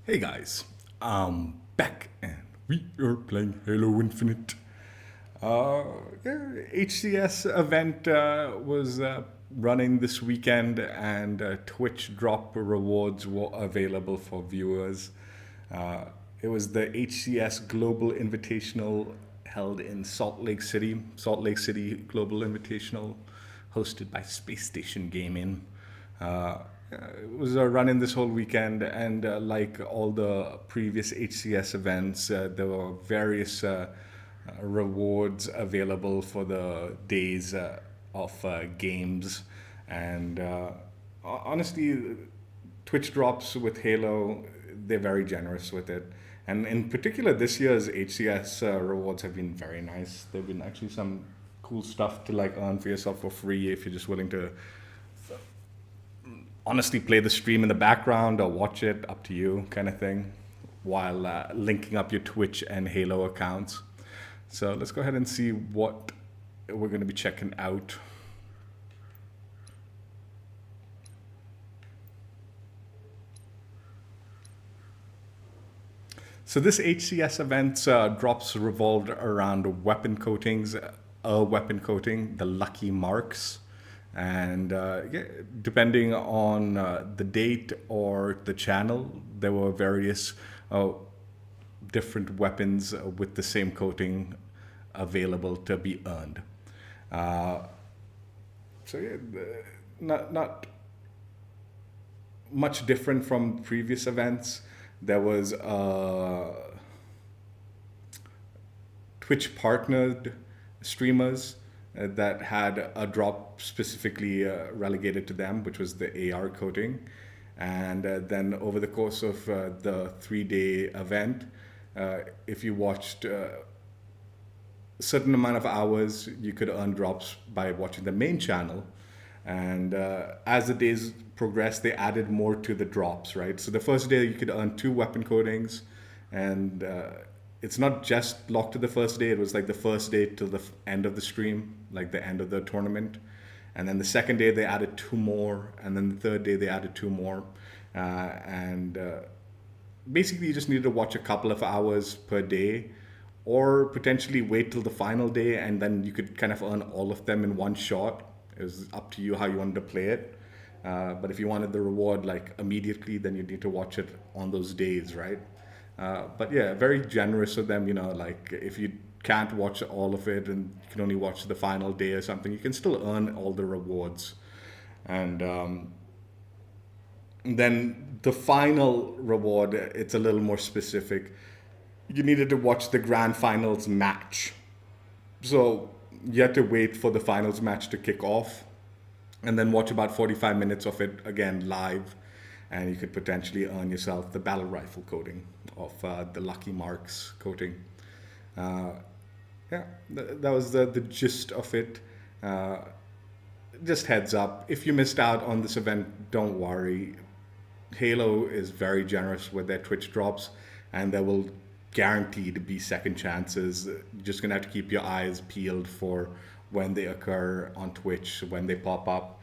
Hey guys, I'm back and we are playing Halo Infinite. Uh, HCS event was running this weekend, and Twitch drop rewards were available for viewers. Uh, it was the HCS Global Invitational held in Salt Lake City. Salt Lake City Global Invitational, hosted by Space Station Gaming. It was running this whole weekend, and like all the previous HCS events, there were various rewards available for the days of games. And honestly, Twitch drops with Halo, they're very generous with it. And in particular, this year's HCS rewards have been very nice. There've been actually some cool stuff to like earn for yourself for free if you're just willing to honestly play the stream in the background or watch it, up to you, kind of thing, while linking up your Twitch and Halo accounts. So let's go ahead and see what we're going to be checking out. So this HCS event drops revolved around weapon coatings, a weapon coating, the Lucky Marks. And depending on the date or the channel, there were various different weapons with the same coating available to be earned. So yeah, not much different from previous events. There was Twitch partnered streamers that had a drop specifically relegated to them, which was the AR coating. And then over the course of the 3-day event, if you watched a certain amount of hours, you could earn drops by watching the main channel. And as the days progressed, they added more to the drops, right? So the first day you could earn 2 weapon coatings, and it's not just locked to the first day. It was like the first day till the end of the stream, like the end of the tournament. And then the second day they added 2 more, and then the third day they added 2 more. And basically you just needed to watch a couple of hours per day, or potentially wait till the final day, and then you could kind of earn all of them in one shot. It was up to you how you wanted to play it. But if you wanted the reward like immediately, then you need to watch it on those days, right? But yeah, very generous of them, like if you can't watch all of it and you can only watch the final day or something, you can still earn all the rewards. And then the final reward, it's a little more specific. You needed to watch the grand finals match. So you had to wait for the finals match to kick off and then watch about 45 minutes of it again live, and you could potentially earn yourself the battle rifle coating of the Lucky Marks coating. That was the gist of it. Just heads up, if you missed out on this event, don't worry. Halo is very generous with their Twitch drops, and there will guaranteed be second chances. You're just gonna have to keep your eyes peeled for when they occur on Twitch, when they pop up.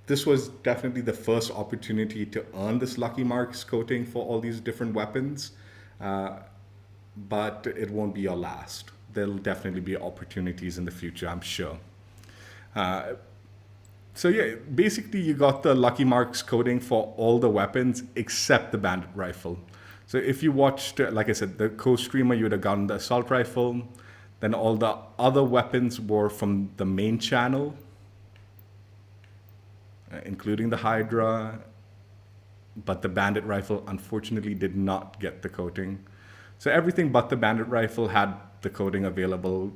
This was definitely the first opportunity to earn this Lucky Marks coating for all these different weapons, but it won't be your last. There'll definitely be opportunities in the future, I'm sure. So yeah, basically you got the Lucky Marks coating for all the weapons except the Bandit Rifle. So if you watched, like I said, the co-streamer, you would have gotten the Assault Rifle. Then all the other weapons were from the main channel, including the Hydra. But the Bandit Rifle, unfortunately, did not get the coating. So everything but the Bandit Rifle had the coating available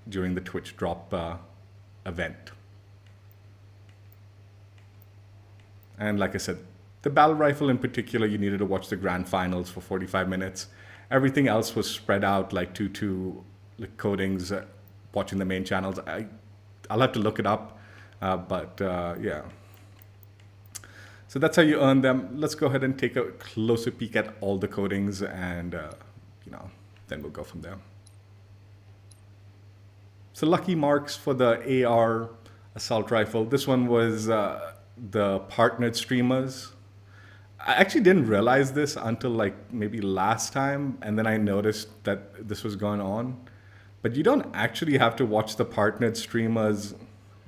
during the Twitch drop event. And like I said, the battle rifle in particular, you needed to watch the grand finals for 45 minutes. Everything else was spread out like two coatings, watching the main channels. I'll have to look it up, but yeah. So that's how you earn them. Let's go ahead and take a closer peek at all the coatings, and then we'll go from there. So Lucky Marks for the AR assault rifle. This one was the partnered streamers. I actually didn't realize this until like maybe last time, and then I noticed that this was going on. But you don't actually have to watch the partnered streamers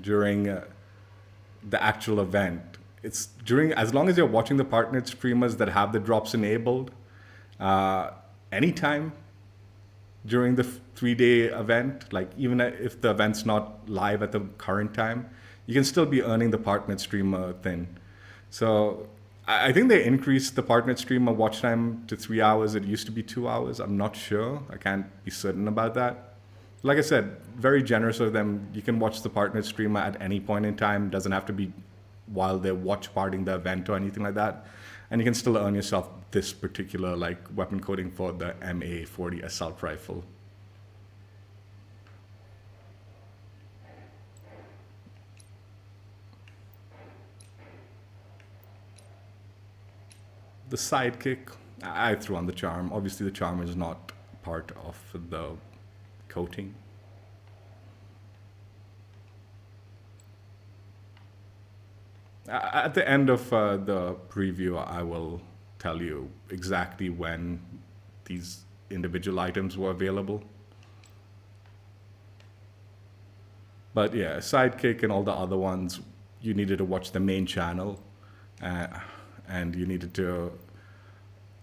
during the actual event. It's during, as long as you're watching the partnered streamers that have the drops enabled, uh, anytime during the 3-day event, like even if the event's not live at the current time, you can still be earning the partnered streamer thing. So I think they increased the partnered streamer watch time to 3 hours. It used to be 2 hours. I'm not sure. I can't be certain about that. Like I said, very generous of them. You can watch the partnered streamer at any point in time. Doesn't have to be while they're watch partying the event or anything like that. And you can still earn yourself this particular like weapon coding for the MA40 assault rifle. The Sidekick, I threw on the charm. Obviously, the charm is not part of the coating. At the end of the preview, I will tell you exactly when these individual items were available. But yeah, Sidekick and all the other ones, you needed to watch the main channel, and you needed to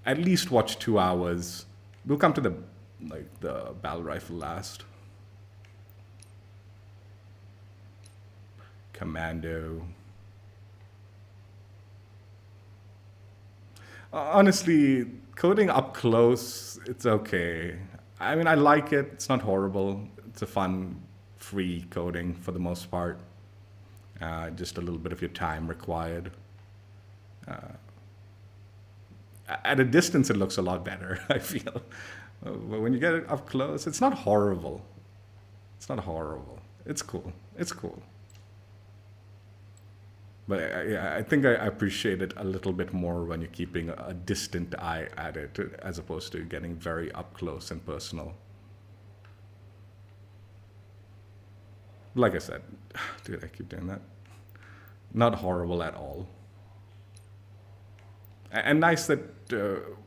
at least watch 2 hours. We'll come to the battle rifle last. Commando. Honestly, coding up close, it's okay. I mean, I like it. It's not horrible. It's a fun, free coding for the most part. Just a little bit of your time required. At a distance, it looks a lot better, I feel. But when you get it up close, it's not horrible. It's not horrible. It's cool. It's cool. But yeah, I think I appreciate it a little bit more when you're keeping a distant eye at it, as opposed to getting very up close and personal. Like I said, dude, I keep doing that. Not horrible at all. And nice that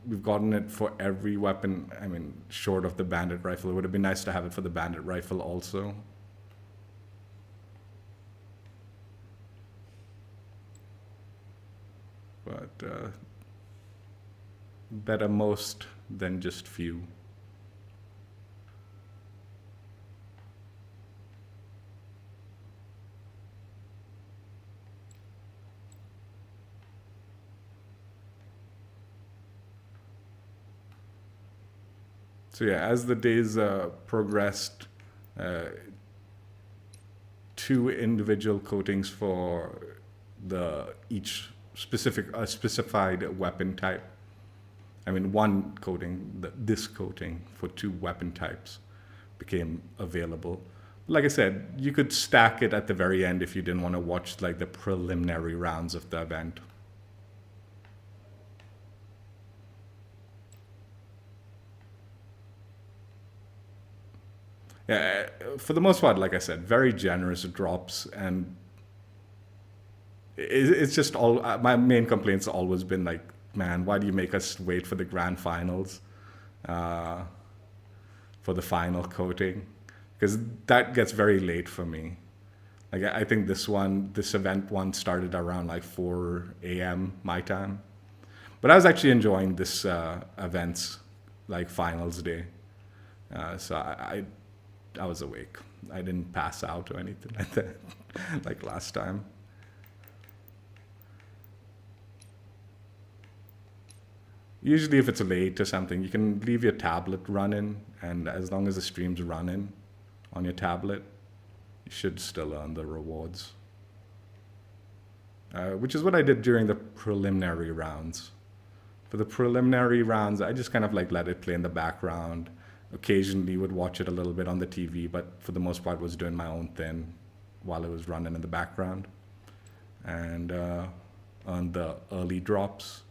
we've gotten it for every weapon. I mean, short of the bandit rifle. It would have been nice to have it for the bandit rifle also. But better most than just few. So yeah, as the days progressed, 2 individual coatings for each specified weapon type. I mean, 1 coating, this coating for 2 weapon types became available. Like I said, you could stack it at the very end if you didn't want to watch like the preliminary rounds of the event. Yeah, for the most part, like I said, very generous drops, and it's just all. My main complaints have always been like, man, why do you make us wait for the grand finals, for the final coating? Because that gets very late for me. Like I think this event one started around like 4 a.m. my time, but I was actually enjoying this event's like finals day, so I was awake. I didn't pass out or anything like that, like last time. Usually if it's late or something, you can leave your tablet running, and as long as the stream's running on your tablet, you should still earn the rewards. Which is what I did during the preliminary rounds. For the preliminary rounds, I just kind of like let it play in the background. Occasionally would watch it a little bit on the TV, but for the most part was doing my own thing while it was running in the background. And on the early drops.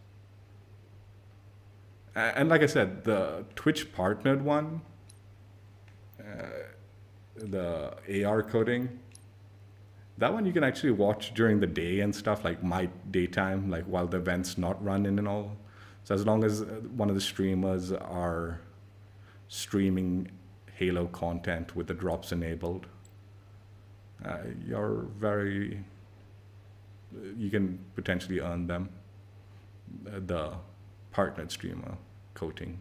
And like I said, the Twitch partnered one, the AR coding, That one you can actually watch during the day and stuff, like my daytime, like while the event's not running and all. So as long as one of the streamers are streaming Halo content with the drops enabled, you can potentially earn them the partnered streamer coating.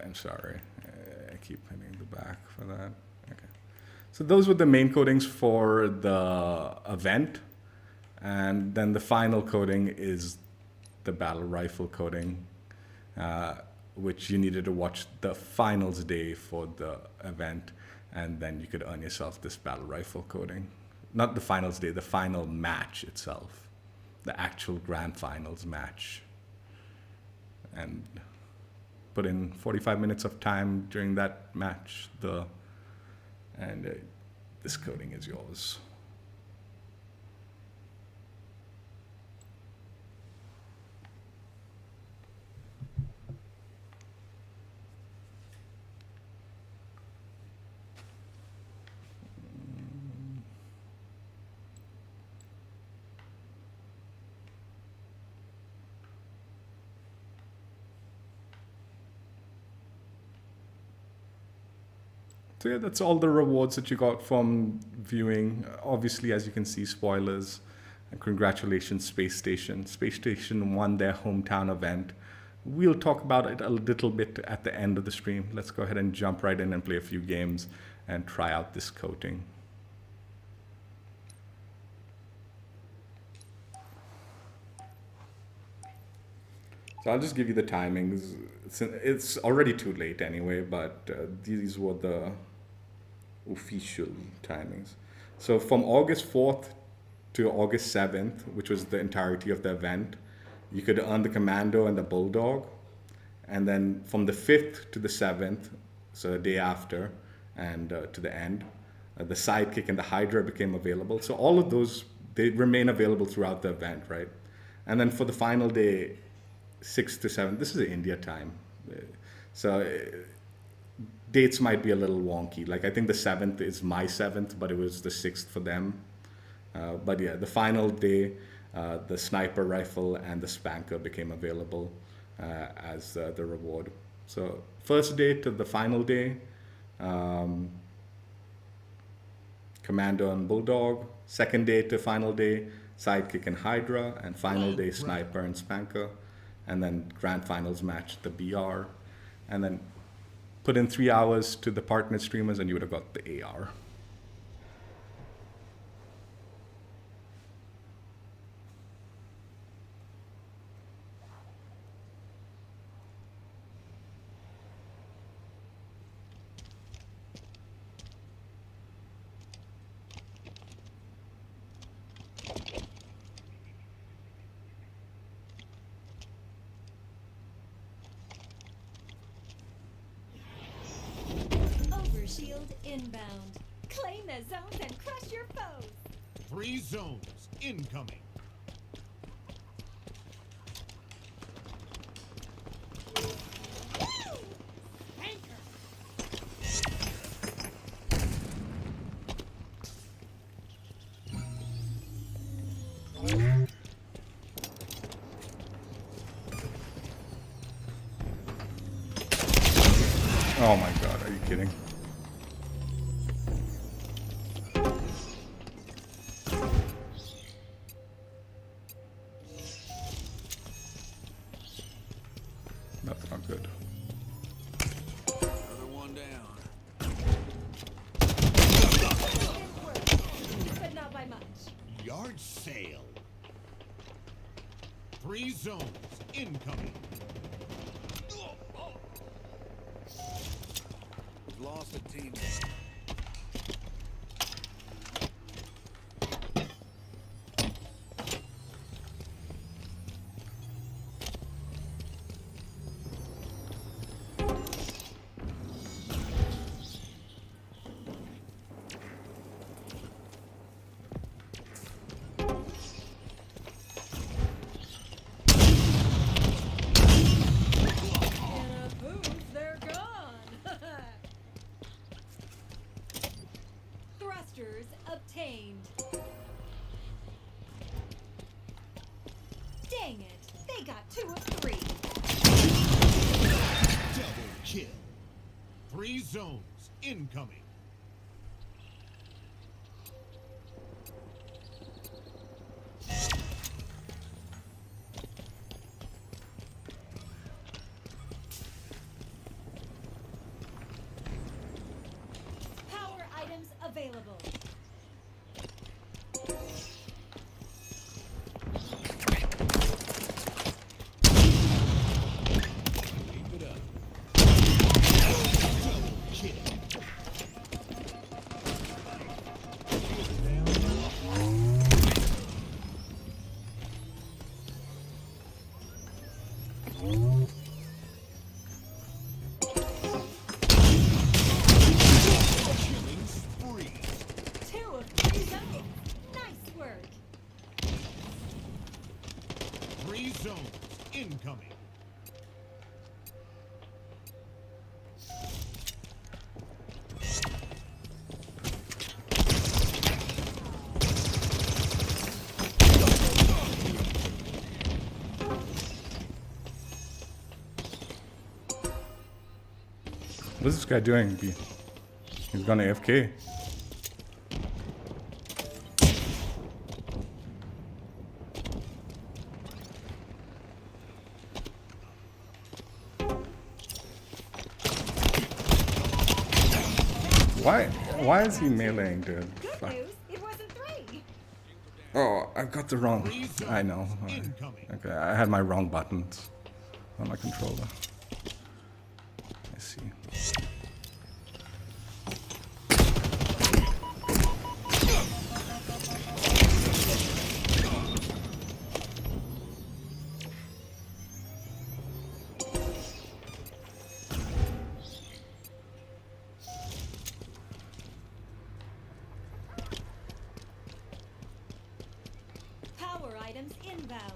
I'm sorry, I keep hitting the back for that. Okay. So those were the main coatings for the event. And then the final coating is the battle rifle coating, which you needed to watch the finals day for the event. And then you could earn yourself this battle rifle coating. Not the finals day, the final match itself. The actual grand finals match. And put in 45 minutes of time during that match, this coating is yours. So yeah, that's all the rewards that you got from viewing. Obviously, as you can see, spoilers. And congratulations, Space Station. Space Station won their hometown event. We'll talk about it a little bit at the end of the stream. Let's go ahead and jump right in and play a few games and try out this coating. So I'll just give you the timings. It's already too late anyway, but these were the official timings. So from August 4th to August 7th, which was the entirety of the event, you could earn the Commando and the Bulldog. And then from the 5th to the 7th, so the day after and to the end, the Sidekick and the Hydra became available. So all of those, they remain available throughout the event, right? And then for the final day, 6 to 7, this is India time. So dates might be a little wonky. Like I think the 7th is my 7th, but it was the 6th for them. But yeah, the final day, the sniper rifle and the SPNKr became available as the reward. So first day to the final day, Commando and Bulldog. Second day to final day, Sidekick and Hydra. And final day, Sniper and SPNKr. And then grand finals match, the BR. And then put in 3 hours to the partner streamers and you would have got the AR. Shield inbound. Claim the zones and crush your foes. 3 zones incoming. Oh my god, are you kidding? That's not good. Another one down. But not by much. Yard sale. 3 zones incoming. We've lost a team. got 2 of 3. Double kill. 3 zones incoming. Power items available. Keep it up. Double kill. Killing spree. 2 of 3 zones. Nice work. 3 zones incoming. What's this guy doing? He's gone AFK. Why is he meleeing, dude? Good Fuck. news, it wasn't 3. Oh, I got the wrong. 3 zones I know. incoming. Okay, I had my wrong buttons on my controller. I see. Power items inbound.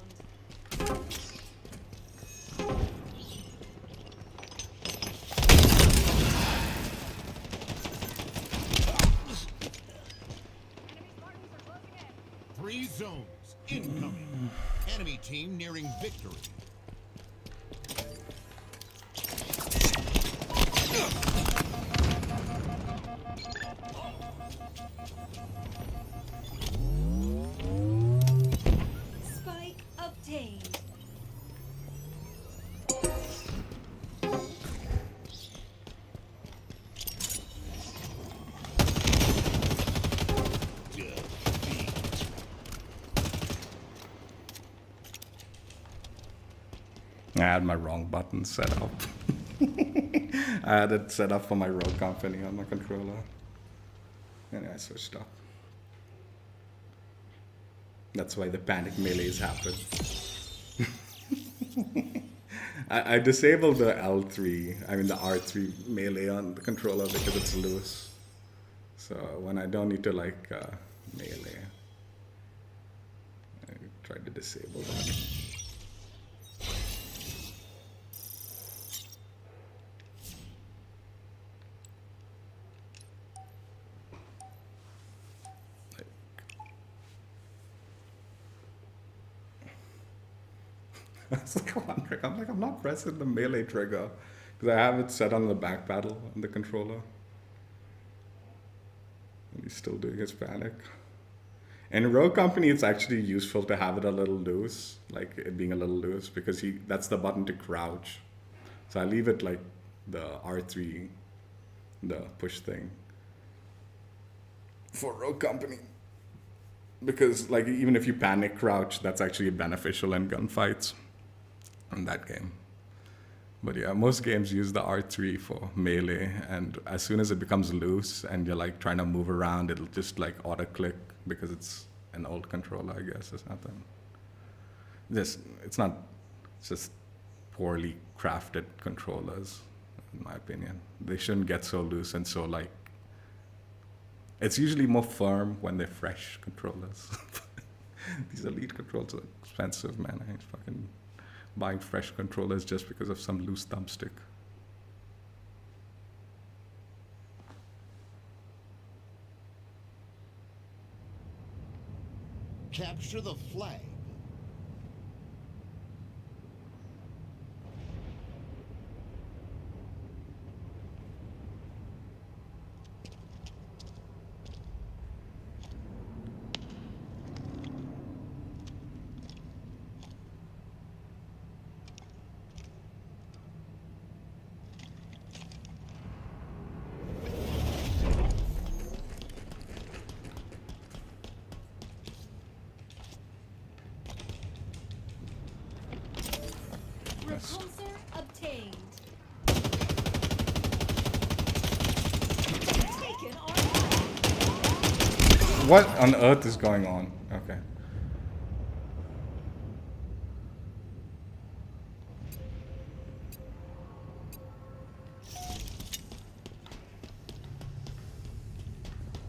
Three zones incoming. Enemy team nearing victory. Spike obtained. I had my wrong button set up. I had it set up for my rogue company on my controller. And I switched up. That's why the panic melees happen. I disabled the L3, I mean the R3 melee on the controller because it's loose. So when I don't need to like melee, I tried to disable that. I was like wondering, I'm not pressing the melee trigger because I have it set on the back paddle on the controller. And he's still doing his panic. In Rogue Company, it's actually useful to have it a little loose, like it being a little loose, because that's the button to crouch. So I leave it like the R3, the push thing for Rogue Company. Because like even if you panic crouch, that's actually beneficial in gunfights. In that game. But yeah, most games use the R3 for melee, and as soon as it becomes loose and you're like trying to move around, it'll just like auto click because it's an old controller, I guess, or something. It's just poorly crafted controllers, in my opinion. They shouldn't get so loose and so like, it's usually more firm when they're fresh controllers. These Elite controllers are expensive, man. I ain't fucking buying fresh controllers just because of some loose thumbstick. Capture the flag. What on earth is going on? Okay.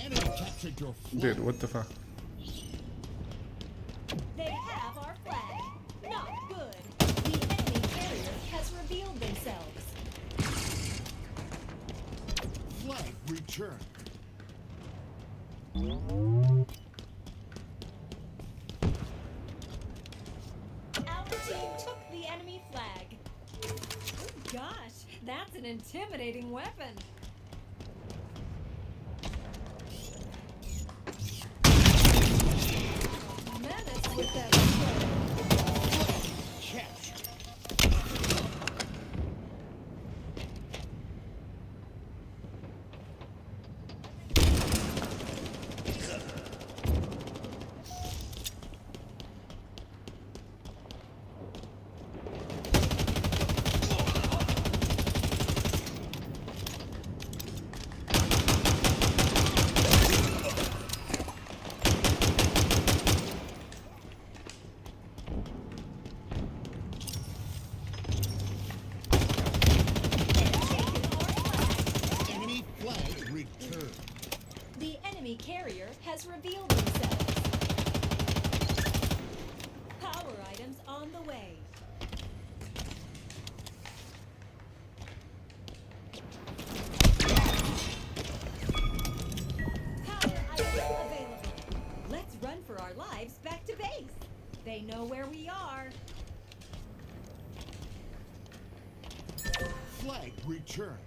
Enemy captured your flag. Dude, what the fuck? They have our flag. Not good. The enemy carrier has revealed themselves. Flag returned. Our team took the enemy flag. Oh gosh, that's an intimidating weapon. Menace with that sword. Captured. Enemy flag returned. The enemy carrier has revealed themselves. Power items on the way. Power items available. Let's run for our lives back to base. They know where we are. Flag returned.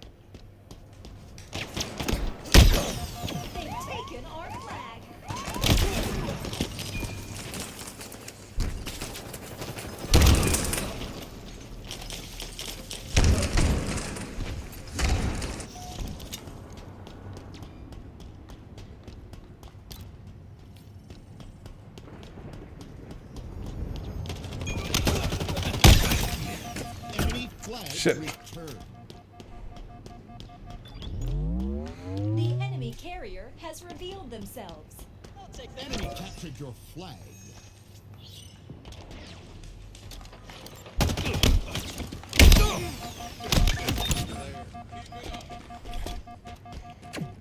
They've taken our flag. Enemy flag Shit. returned. The enemy carrier has revealed themselves. Enemy captured your flag.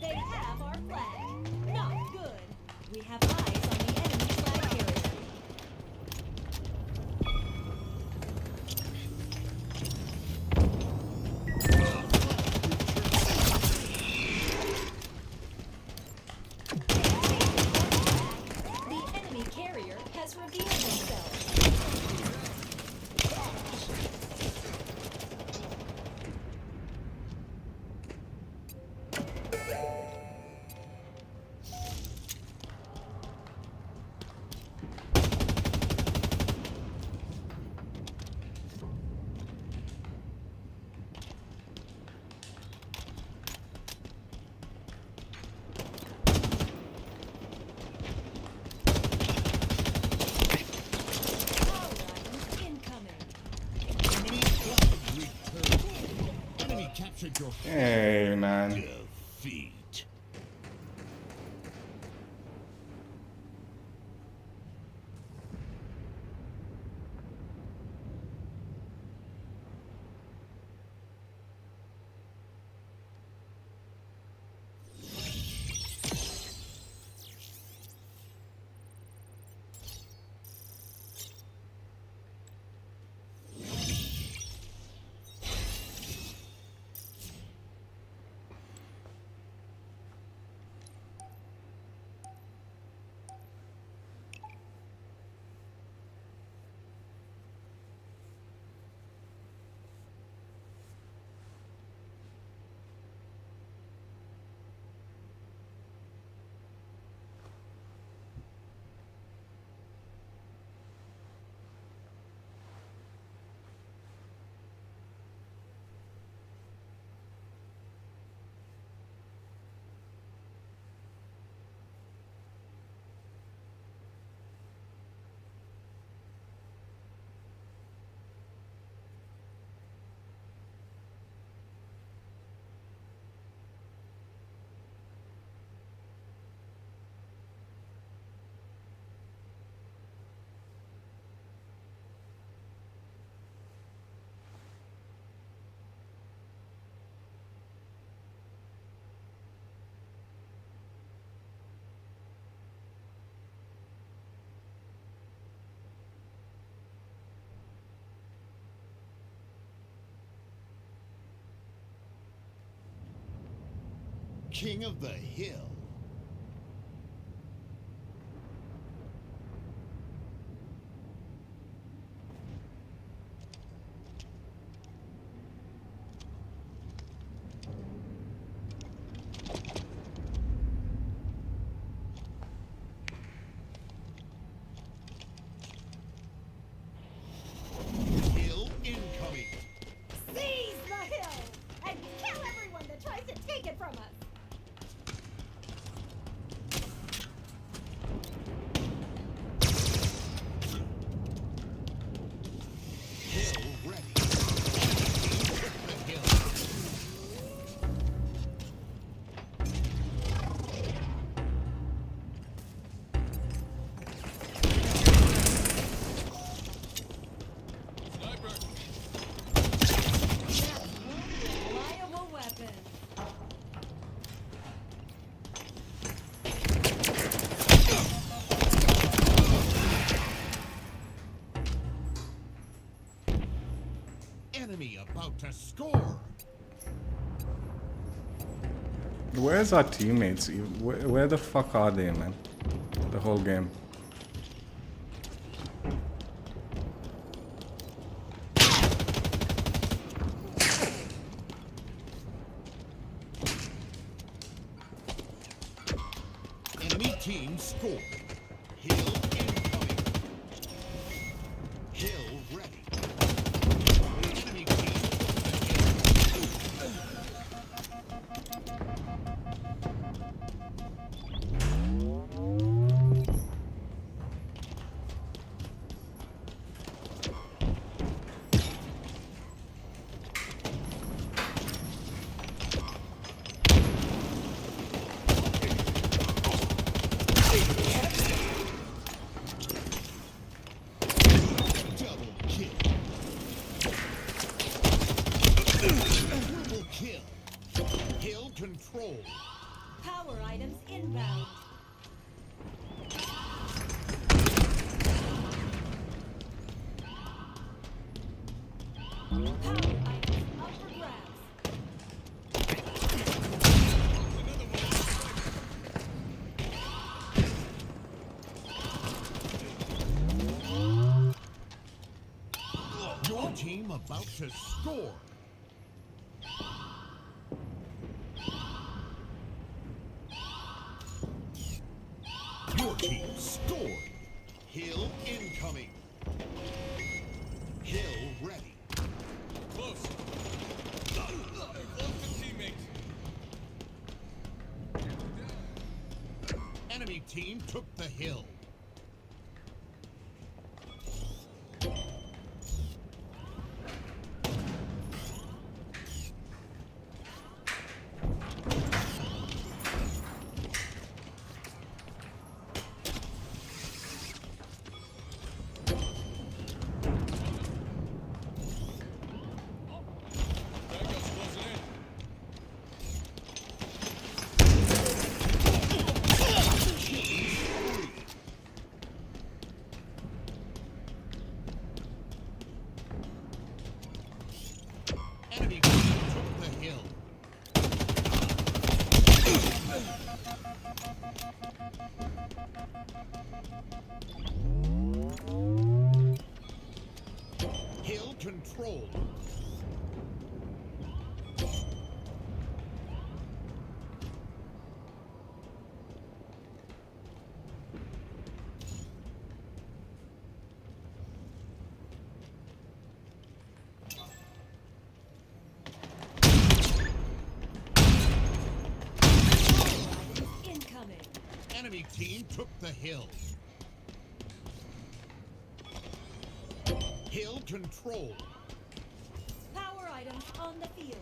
They have our flag. Not good. We have eyes on the enemy flag carrier. The enemy carrier has revealed themselves. Power items incoming. Enemy flag returned. Enemy captured your flag. Hey, man. Defeat. king of the hill. Hill incoming. Seize the hill and kill everyone that tries to take it from us. Hill ready. The hill. Reliable weapon. Enemy about to score. Where's our teammates? Where the fuck are they, man? The whole game. Enemy team score. Hill incoming. Hill ready. Enemy team double kill. Triple kill. Hill control. Power items inbound. Power items up for grabs. Your team about to score. Your team scored. Hill incoming. Hill ready. Close. Close to teammate. Enemy team took the hill. Backups closing in. Enemy team took the hill. Hill control. Incoming. Enemy team took the hill. Hill control. Power items on the field.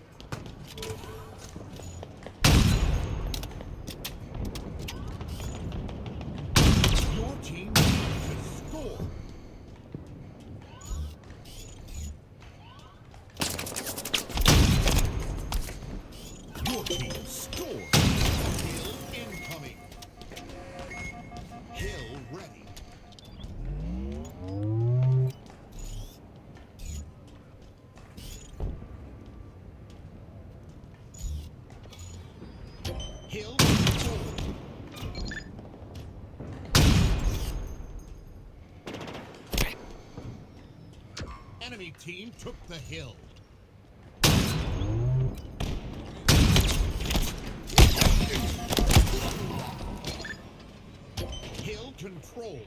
Your team about to score. Your team scored. Hill incoming. Hill ready. Enemy team took the hill. Hill control.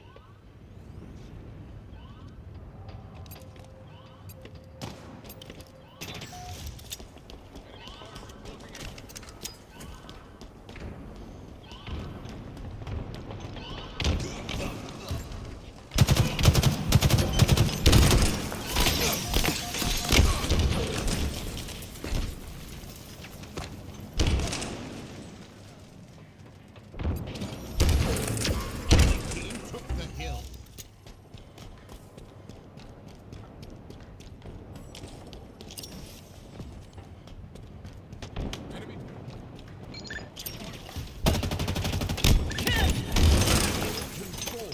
Team took the hill. Enemy. Control.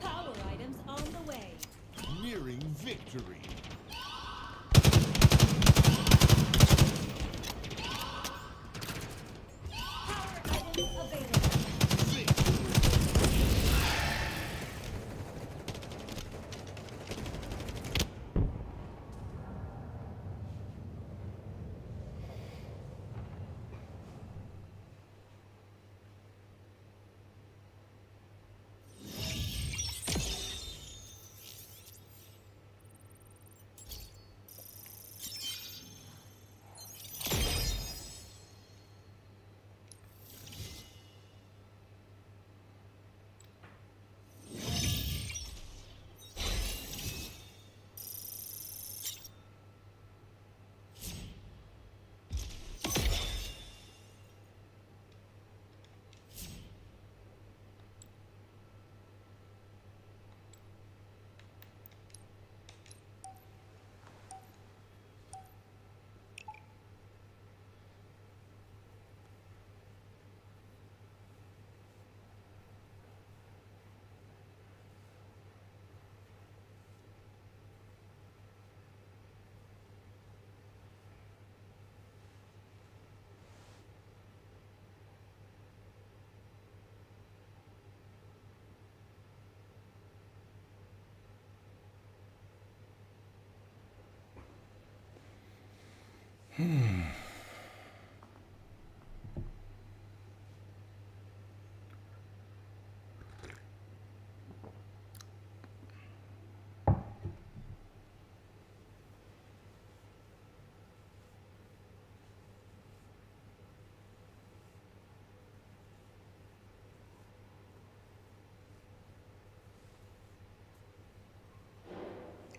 Power items on the way. Nearing victory. Power items available. Victory.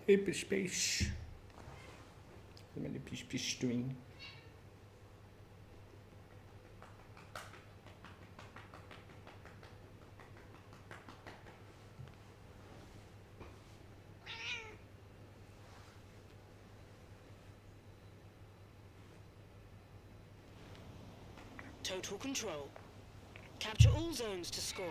Hey, pish pish. What am I pish pish doing? Total control. Capture all zones to score.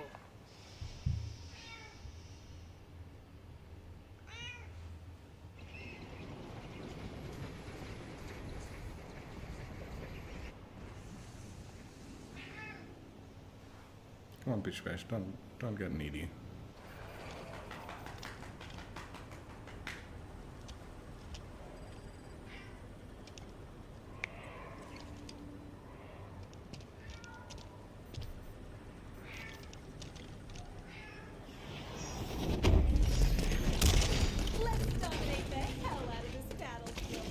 Come on, pish pish. Don't get needy. Let's dominate the hell out of this battlefield.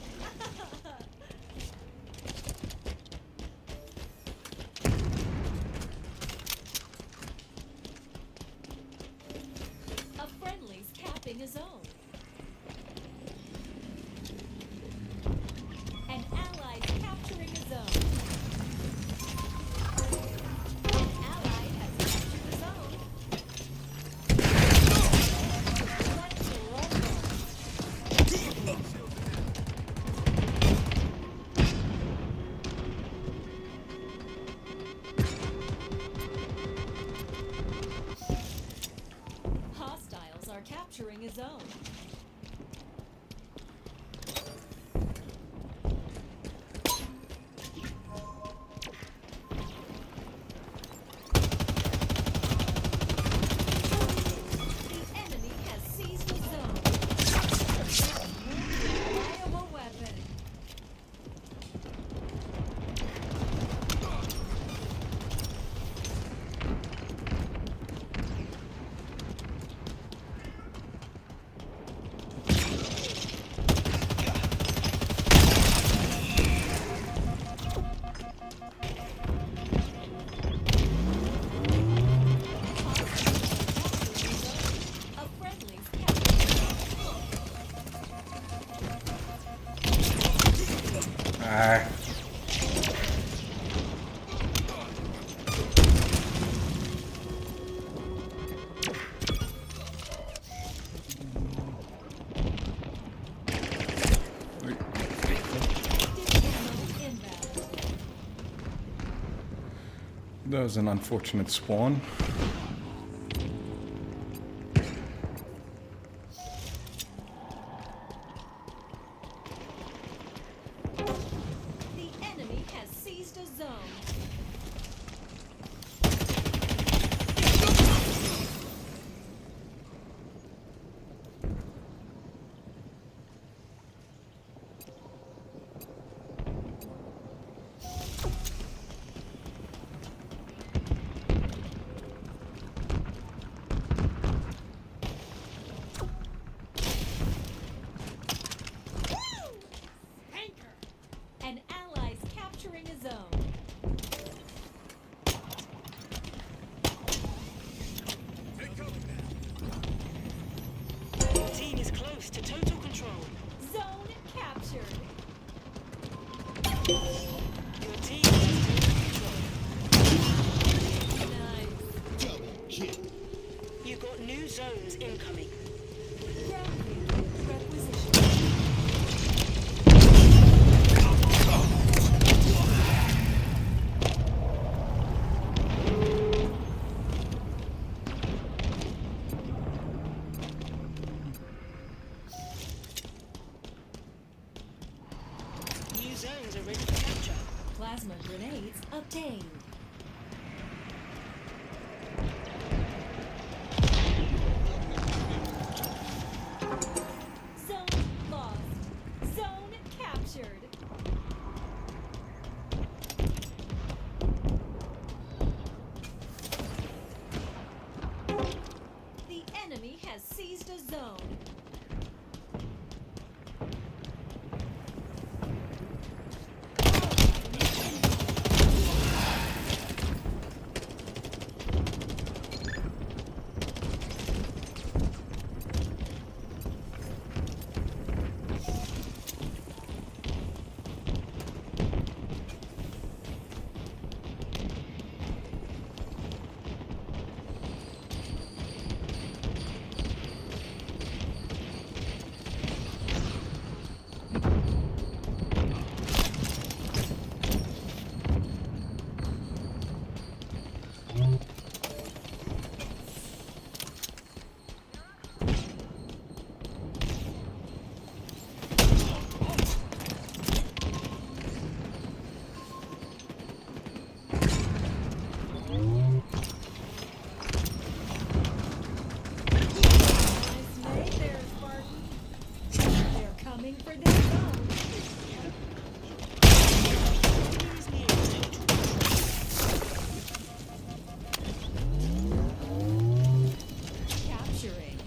A friendly's capping a zone. An allied capturing a zone. An ally has captured a zone. Let's roll. Hostiles are capturing a zone. Ah. That was an unfortunate spawn. The enemy has seized a zone. An ally's capturing a zone. Your team is close to total control. Zone captured. Your team has total control. Nice. Double kill. You've got new zones incoming. Ground requisition. New zones are ready for capture. Plasma grenades obtained. Zone lost. Zone captured. The enemy has seized a zone. Coming for this zone. Enemies near total. Capturing.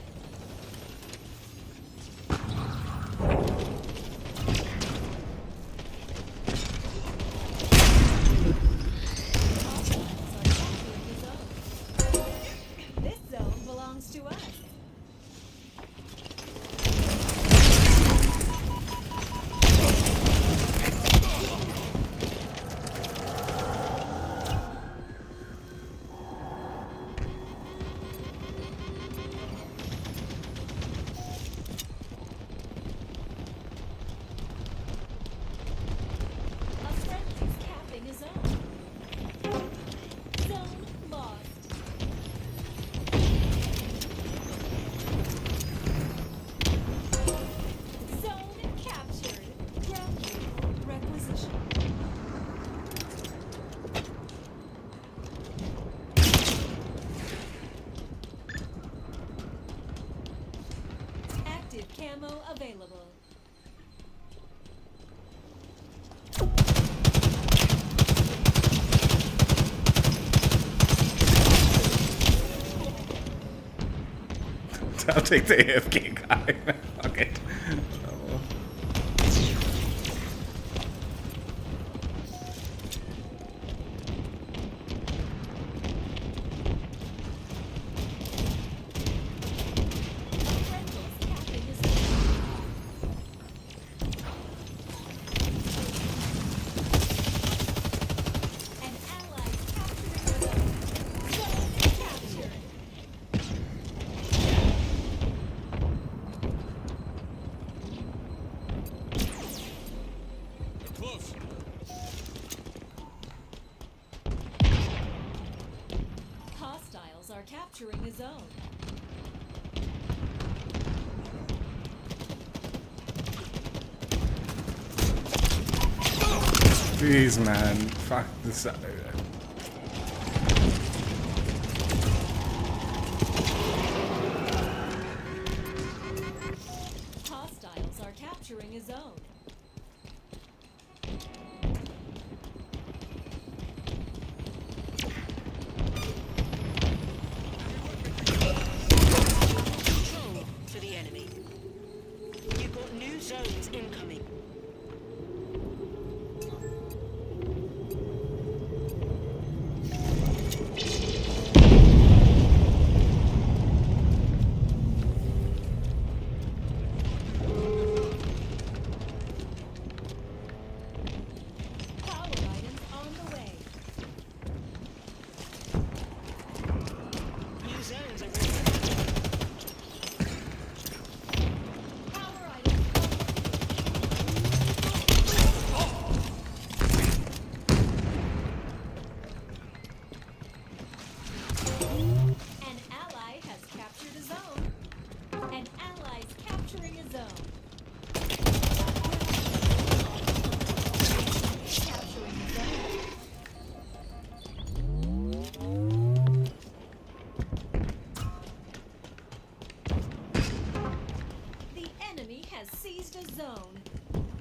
This zone belongs to us. A friendly's capping his own. Zone lost. Zone captured. Ground unit requisition. Active camo available. I'll take the AFK guy. Okay. Friendly's capping his own. capturing a zone. Please, man. Fuck this. Hostiles are capturing a zone. Control for the enemy. You've got new zones incoming. Power items on the way. New zones are ready. Power items An ally has captured a zone. An ally's capturing a zone. Capturing a zone. The enemy has seized a zone. The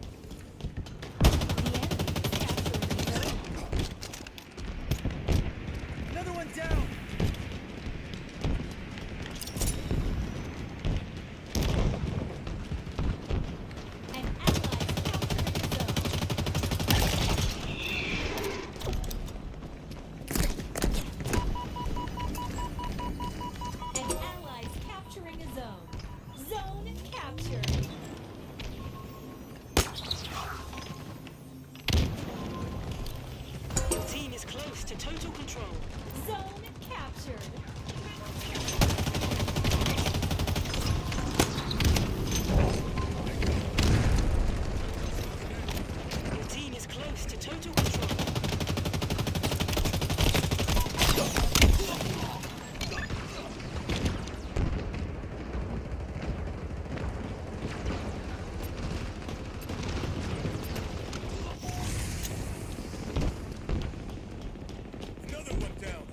enemy is capturing a zone. Another one down! An ally's capturing a zone. An ally's capturing a zone. Zone captured. Your team is close to total control. Zone captured. Your team is close to total control. Another one down.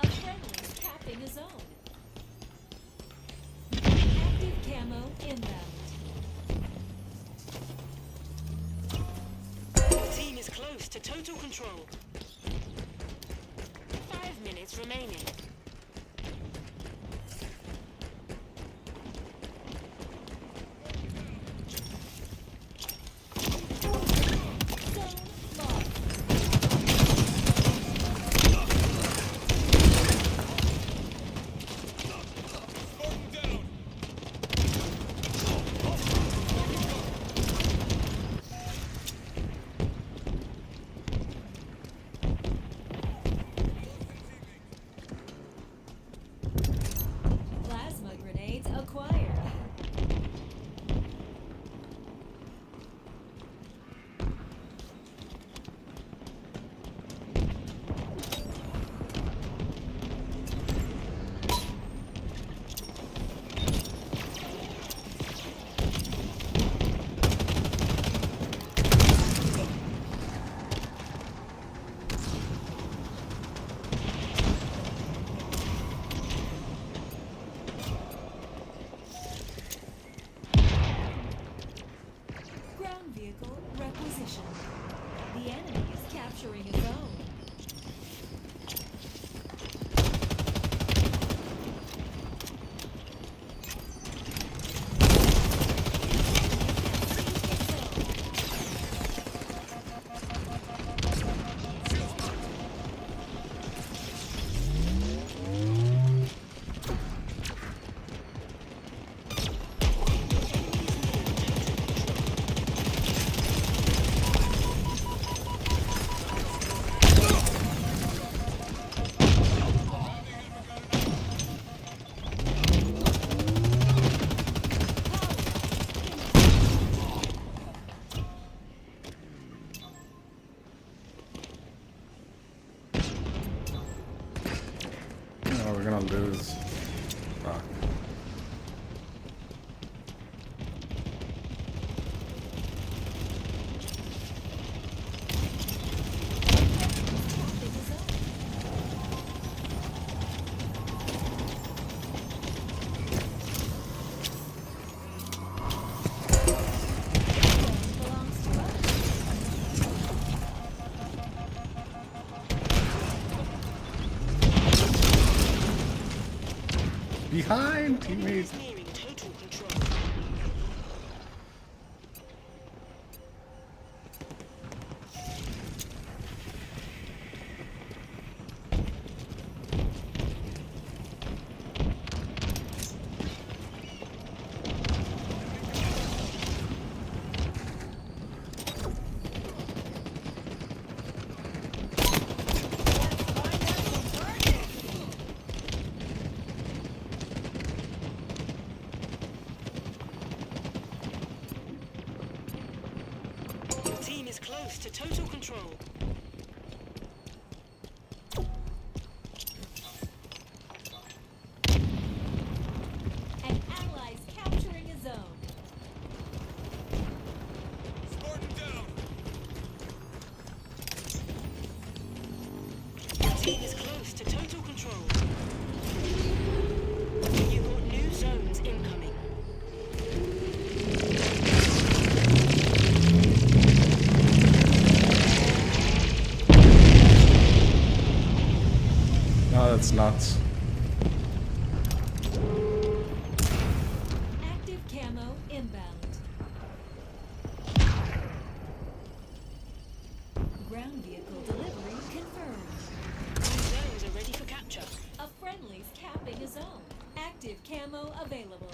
A friendly's capping a zone. Active camo inbound. Your team is close to total control. 5 minutes remaining. Zone lost. Spartan down. behind, Enemy teammate. is nearing total control. Your team is close to total control. An ally's capturing a zone. Spartan down. Your team is close to total control. You've got new zones incoming. Oh, that's nuts. Active camo inbound. Ground vehicle delivery confirmed. New zones are ready for capture. A friendly's capping a zone. Active camo available.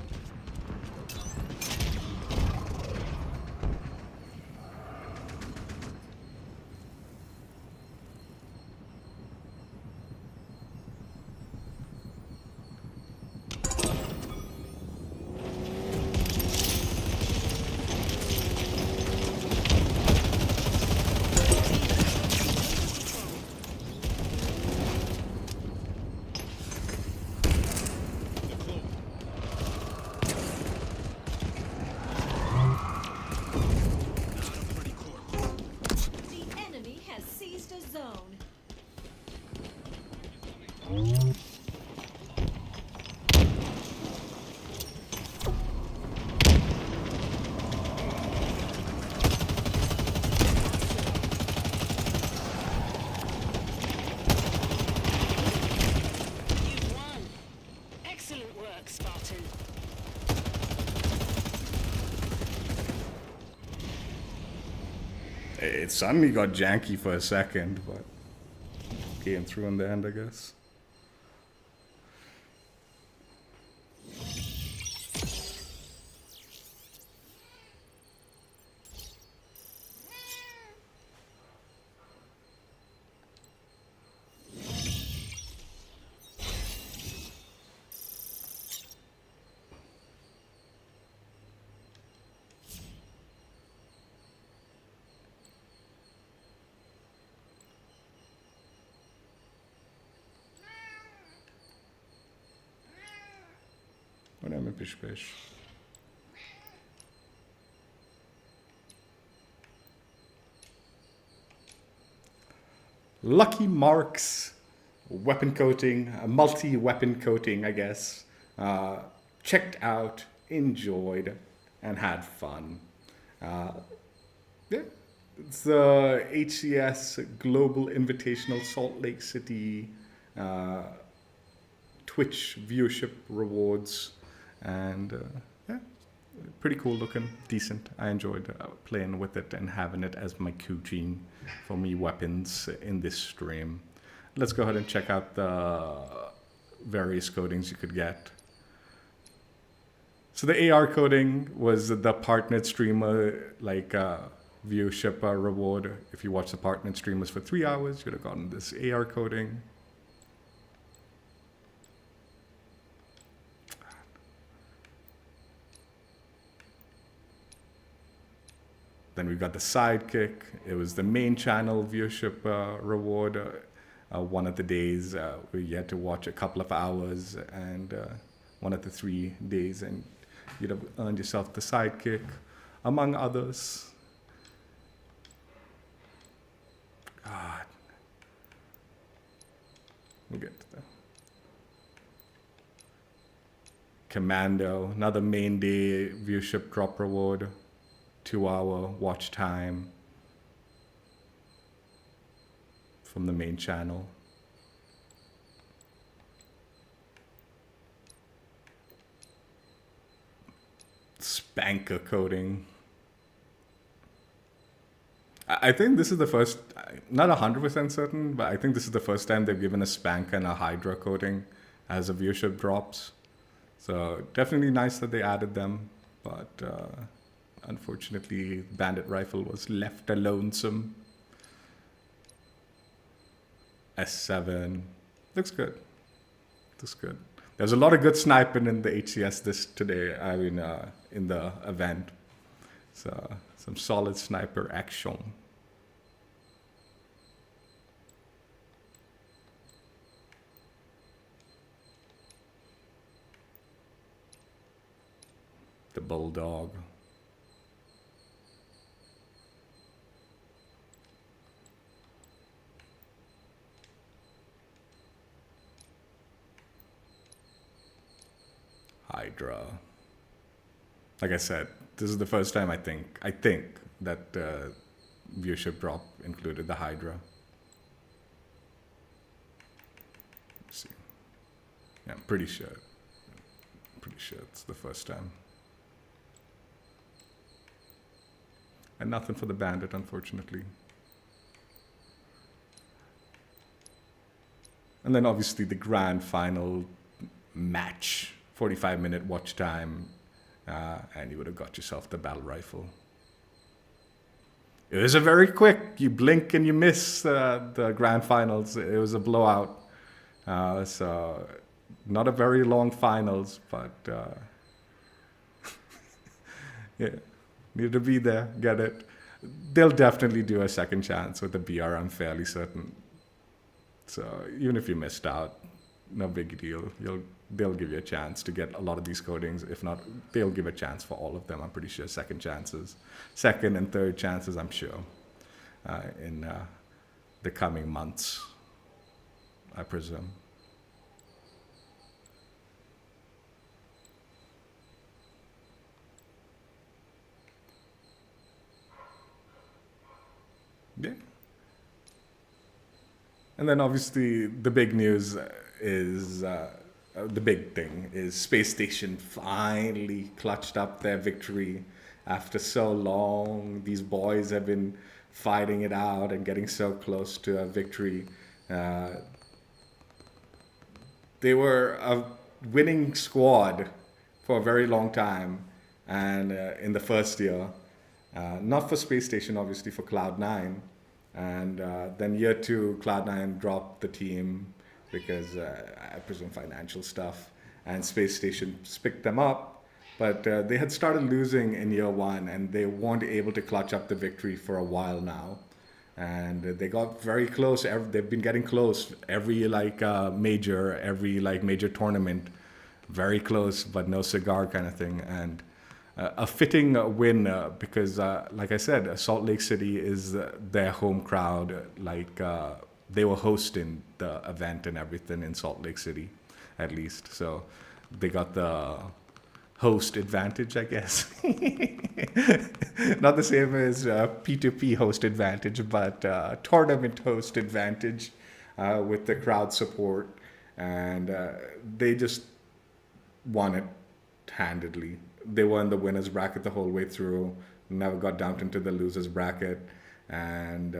The enemy has seized a zone. You've won. Excellent work, Spartan. It suddenly got janky for a second, but came through in the end, I guess. Olha, peixe. Lucky Marks weapon coating, multi-weapon coating, I guess. Checked out, enjoyed, and had fun. Yeah, it's the HCS Global Invitational Salt Lake City Twitch viewership rewards, and yeah, pretty cool looking, decent. I enjoyed playing with it and having it as my coaching for me weapons in this stream. Let's go ahead and check out the various codings you could get. So the AR coding was the partnered streamer viewership reward. If you watch the partnered streamers for 3 hours, you'd have gotten this AR coding. Then we got the Sidekick. It was the main channel viewership reward. One of the days where you had to watch a couple of hours, and one of the 3 days, and you'd have earned yourself the Sidekick, among others. God. We'll get to that. Commando, another main day viewership drop reward. 2-hour watch time from the main channel. SPNKr coding. I think this is the first, not 100% certain, but I think this is the first time they've given a SPNKr and a Hydra coding as a viewership drops. So definitely nice that they added them, but unfortunately Bandit Rifle was left lonesome. S7 looks good. Looks good. There's a lot of good sniping in the HCS today. I mean, in the event. So some solid sniper action. The Bulldog. Hydra. Like I said, this is the first time I think that viewership drop included the Hydra. Let's see. Yeah, I'm pretty sure. Pretty sure it's the first time. And nothing for the Bandit, unfortunately. And then obviously the grand final match, 45-minute watch time, and you would have got yourself the battle rifle. It was a very quick, you blink and you miss the grand finals. It was a blowout. So not a very long finals, but yeah, needed to be there, get it. They'll definitely do a second chance with the BR, I'm fairly certain. So even if you missed out, no big deal. They'll give you a chance to get a lot of these codings. If not, they'll give a chance for all of them. I'm pretty sure second chances, second and third chances, I'm sure, in the coming months, I presume. Yeah. And then obviously the big news is, the big thing is Space Station finally clutched up their victory after so long. These boys have been fighting it out and getting so close to a victory. They were a winning squad for a very long time, and in the first year, not for Space Station, obviously for Cloud9. And then year 2, Cloud9 dropped the team because I presume financial stuff, and Space Station picked them up. But they had started losing in year 1, and they weren't able to clutch up the victory for a while now. And they got very close. They've been getting close every major tournament, very close, but no cigar kind of thing. And a fitting win because, like I said, Salt Lake City is their home crowd. They were hosting the event and everything in Salt Lake City, at least. So they got the host advantage, I guess. Not the same as P2P host advantage, but tournament host advantage with the crowd support. And they just won it handedly. They were in the winner's bracket the whole way through, never got dumped into the loser's bracket. And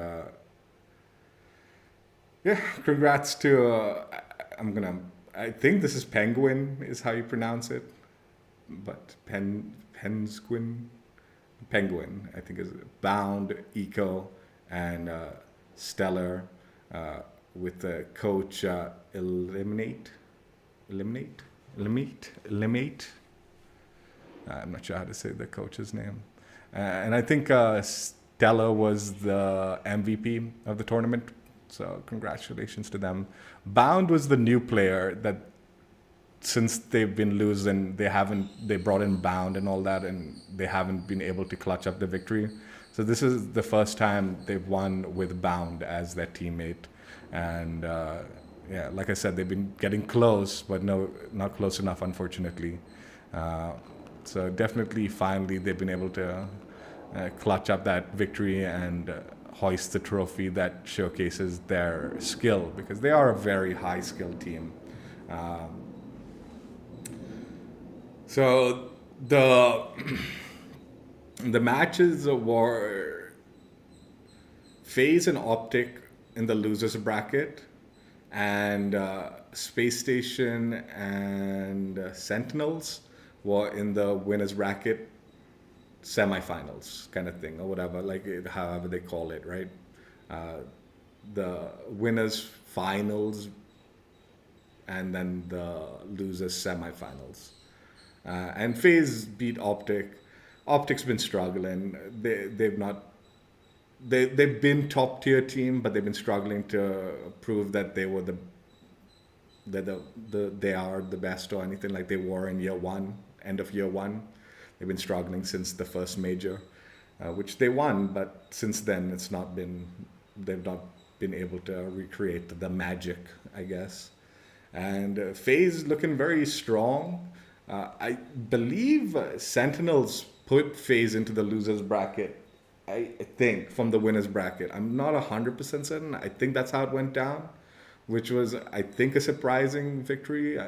yeah, congrats to, I think this is Penguin is how you pronounce it. But Penguin, I think is Bound, Eco, and Stellar with the coach Eliminate. I'm not sure how to say the coach's name. And I think Stella was the MVP of the tournament. So congratulations to them. Bound was the new player that, since they've been losing, they brought in Bound and all that, and they haven't been able to clutch up the victory. So this is the first time they've won with Bound as their teammate. And yeah, like I said, they've been getting close, but not close enough, unfortunately. So definitely, finally, they've been able to clutch up that victory and hoist the trophy that showcases their skill, because they are a very high-skilled team. So the the matches were FaZe and Optic in the losers bracket, and Space Station and Sentinels were in the winners bracket semifinals kind of thing, or whatever, like however they call it, right? The winners finals and then the losers semifinals. And FaZe beat Optic. Optic's been struggling. They've been top tier team, but they've been struggling to prove that they were they are the best or anything like they were in year one, end of year one. They've been struggling since the first major, which they won, but since then they've not been able to recreate the magic, I guess. And FaZe looking very strong. I believe Sentinels put FaZe into the losers bracket, I think, from the winners bracket. I'm not 100% certain. I think that's how it went down, which was, I think, a surprising victory.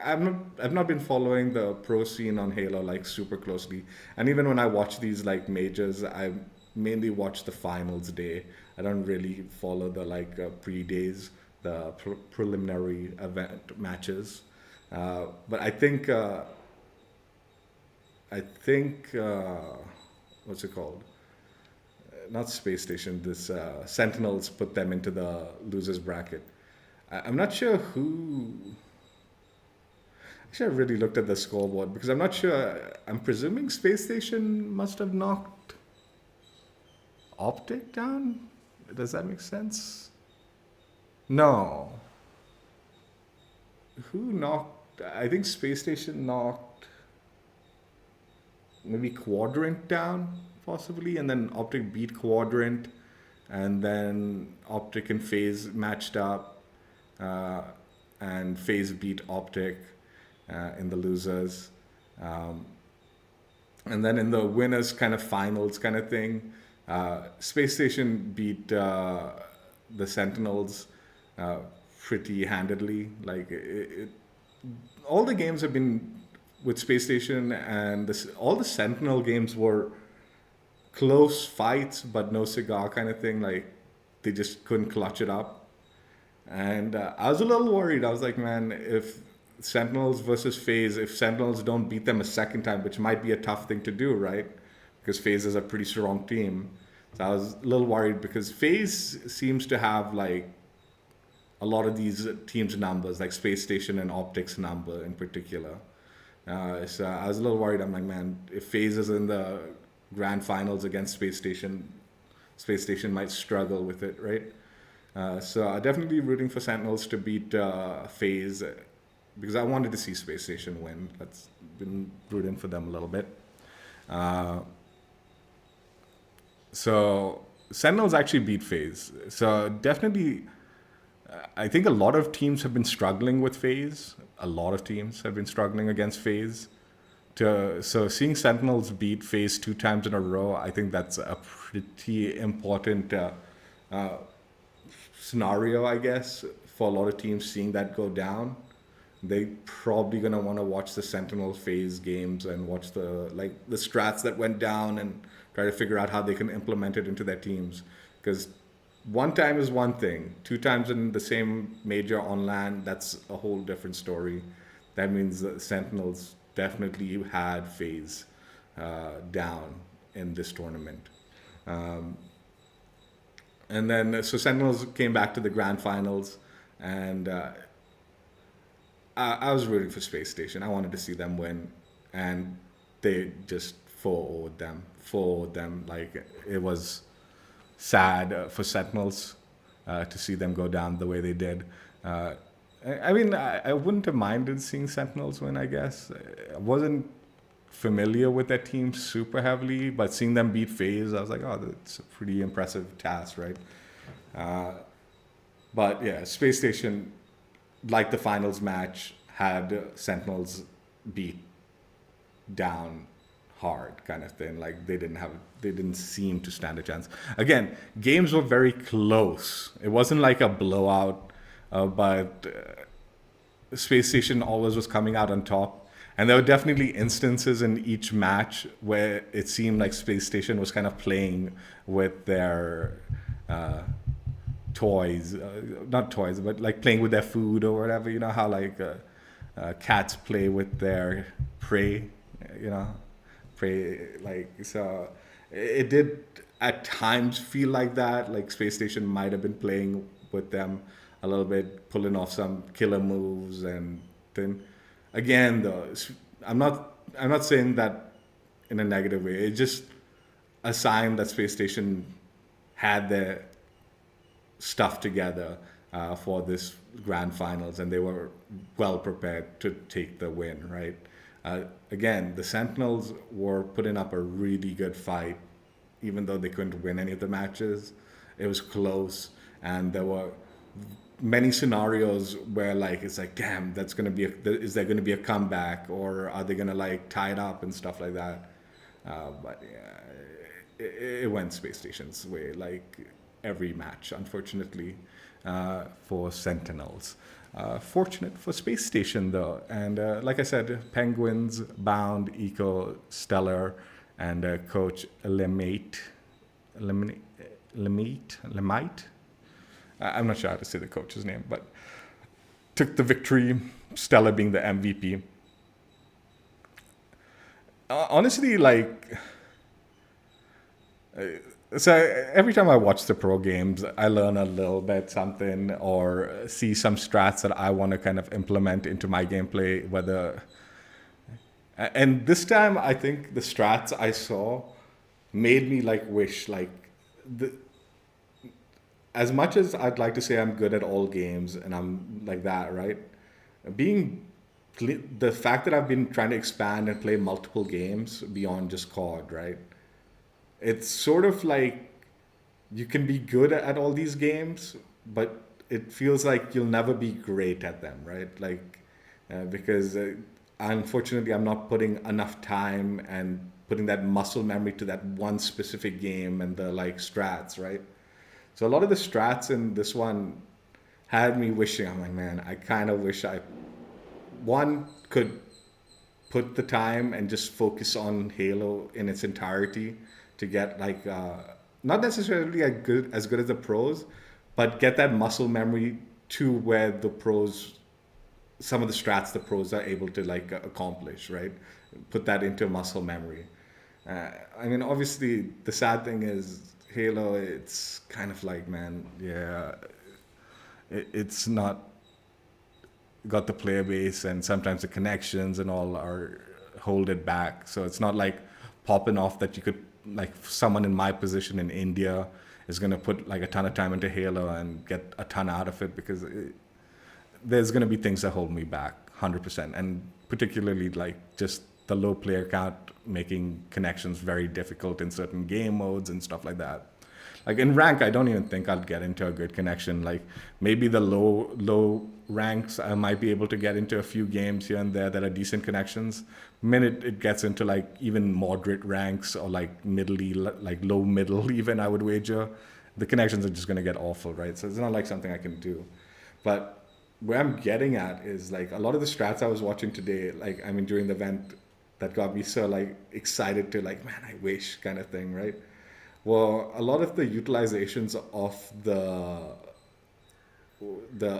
I've not been following the pro scene on Halo like super closely, and even when I watch these like majors, I mainly watch the finals day. I don't really follow the pre days, the preliminary event matches. But I think what's it called? Not Space Station. This Sentinels put them into the losers bracket. I'm not sure who. Actually, I really looked at the scoreboard because I'm not sure. I'm presuming Space Station must have knocked Optic down. Does that make sense? No. Who knocked? I think Space Station knocked maybe Quadrant down, possibly, and then Optic beat Quadrant, and then Optic and FaZe matched up, and FaZe beat Optic in the losers. And then in the winners kind of finals kind of thing, Space Station beat the Sentinels pretty handedly. All the games have been with Space Station, and all the Sentinel games were close fights, but no cigar kind of thing. Like, they just couldn't clutch it up. And I was a little worried. I was like, man, if Sentinels versus FaZe, if Sentinels don't beat them a second time, which might be a tough thing to do, right? Because FaZe is a pretty strong team. So I was a little worried because FaZe seems to have like a lot of these teams' numbers, like Space Station and Optic's number in particular. So I was a little worried. I'm like, man, if FaZe is in the grand finals against Space Station might struggle with it, right? So I'm definitely rooting for Sentinels to beat FaZe because I wanted to see Space Station win. That's been rooting for them a little bit. So Sentinels actually beat FaZe. So definitely, I think a lot of teams have been struggling with FaZe. A lot of teams have been struggling against FaZe. So seeing Sentinels beat FaZe 2 times in a row, I think that's a pretty important scenario, I guess, for a lot of teams seeing that go down. They probably gonna want to watch the Sentinel FaZe games and watch the strats that went down and try to figure out how they can implement it into their teams. Because 1 time is one thing, 2 times in the same major on LAN, that's a whole different story. That means the Sentinels definitely had FaZe down in this tournament. And then, so Sentinels came back to the grand finals, and I was rooting for Space Station. I wanted to see them win, and they just 4-0'd them. Like, it was sad for Sentinels to see them go down the way they did. I mean, I wouldn't have minded seeing Sentinels win, I guess. I wasn't familiar with that team super heavily, but seeing them beat FaZe, I was like, oh, that's a pretty impressive task, right? But yeah, Space Station, like the finals match, had Sentinels beat down hard kind of thing. Like, they didn't seem to stand a chance. Again, games were very close. It wasn't like a blowout, but Space Station always was coming out on top. And there were definitely instances in each match where it seemed like Space Station was kind of playing with their toys, not toys, but like playing with their food or whatever. You know how like cats play with their prey, you know, prey. Like, so it did at times feel like that. Like Space Station might have been playing with them a little bit, pulling off some killer moves and then. Again, though, I'm not saying that in a negative way. It's just a sign that Space Station had their stuff together for this grand finals, and they were well prepared to take the win. Right? Again, the Sentinels were putting up a really good fight, even though they couldn't win any of the matches. It was close, and there were many scenarios where like it's like, damn, that's gonna be is there gonna be a comeback, or are they gonna like tie it up and stuff like that. But yeah, it went Space Station's way, like every match, unfortunately, for Sentinels. Fortunate for Space Station though, and like I said, Penguins, Bound, Eco, Stellar, and Coach Lemite. I'm not sure how to say the coach's name, but took the victory, Stella being the MVP. Honestly, like, so every time I watch the pro games, I learn a little bit something or see some strats that I want to kind of implement into my gameplay, and this time I think the strats I saw made me like wish like as much as I'd like to say I'm good at all games and I'm like that, right? The fact that I've been trying to expand and play multiple games beyond just COD, right? It's sort of like you can be good at all these games, but it feels like you'll never be great at them, right? Like, because unfortunately I'm not putting enough time and putting that muscle memory to that one specific game and the like strats, right? So a lot of the strats in this one had me wishing, I'm like, man, I kind of wish one could put the time and just focus on Halo in its entirety to get like, not necessarily as good as the pros, but get that muscle memory to where the pros, some of the strats the pros are able to like accomplish, right? Put that into muscle memory. I mean, obviously the sad thing is, Halo, it's kind of like, man, yeah, it's not got the player base, and sometimes the connections and all are hold it back. So it's not like popping off that you could, like someone in my position in India is going to put like a ton of time into Halo and get a ton out of it, because there's going to be things that hold me back 100%. And particularly like just the low player count making connections very difficult in certain game modes and stuff like that. Like in rank, I don't even think I'll get into a good connection. Like maybe the low ranks, I might be able to get into a few games here and there that are decent connections. Minute it gets into like even moderate ranks or like like low middle even, I would wager, the connections are just going to get awful, right? So it's not like something I can do. But where I'm getting at is like a lot of the strats I was watching today, like, I mean, during the event, that got me so like excited to like, man, I wish kind of thing, right? Well, a lot of the utilizations of the